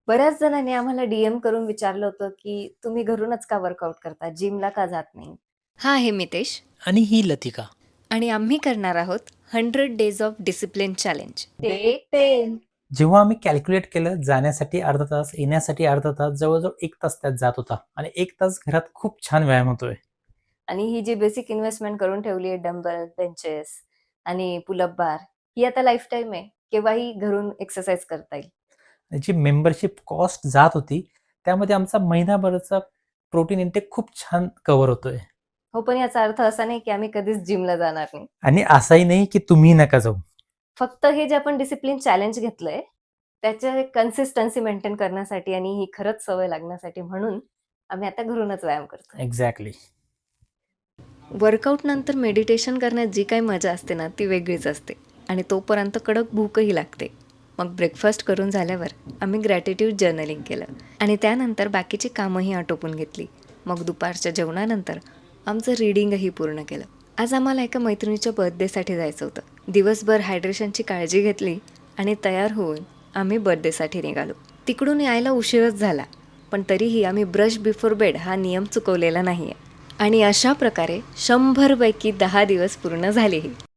बऱ्याच जणांनी आम्हाला डी-एम करून विचारलं होतं, की तुम्ही घरूनच का वर्कआउट करता? जिमला का जात नाही? हा आहे मितेश. आणि ही लतिका. आणि आम्ही करणार आहोत 100 days of discipline challenge. Day 10. जेव्हा आम्ही कॅल्क्युलेट केलं, जाण्यासाठी अर्धा तास, येण्यासाठी अर्धा तास, जवळजवळ 1 तास त्यात जात होता आणि 1 तास घरात खूप छान व्यायाम होतोय. आणि ही जी बेसिक इन्व्हेस्टमेंट करून ठेवली आहे डंबल, बेंचेस आणि पुल-अप बार, ही आता लाईफटाईम आहे. केव्हाही घरून एक्सरसाइज करता येईल. जी मेंबरशिप कॉस्ट जात होती, त्यामध्ये आमचा महिनाभराचा प्रोटीन इंटेक खूप छान कव्हर होतोय. हो, पण याचा अर्थ असा नाही, की आम्ही कधीच जिमला जाणार नाही. आणि असंही नाही की तुम्ही नका जाऊ. फक्त हे जे आपण डिसिप्लिन चॅलेंज घेतलंय, त्याचे कन्सिस्टन्सी मेंटेन करण्यासाठी आणि ही खरंच सवय लागण्यासाठी म्हणून आम्ही आता घरूनच व्यायाम करतोय. एक्झॅक्टली. वर्कआउट नंतर मेडिटेशन करण्यात जी काही मजा असते ना ती वेगळीच असते आणि तोपर्यंत कडक भूकही लागते. मग ब्रेकफास्ट करून झाल्यावर आम्ही ग्रॅटिट्यूड जर्नलिंग केलं आणि त्यानंतर बाकीची कामंही आटोपून घेतली. मग दुपारच्या जेवणानंतर आमचं रीडिंगही पूर्ण केलं. आज आम्हाला एका मैत्रिणीच्या बर्थडेसाठी जायचं होतं. दिवसभर हायड्रेशनची काळजी घेतली आणि तयार होऊन आम्ही बर्थडेसाठी निघालो. तिकडून यायला उशीरच झाला, पण तरीही आम्ही ब्रश बिफोर बेड हा नियम चुकवलेला नाही आहे. आणि अशा प्रकारे 100 पैकी 10 दिवस पूर्ण झालेही.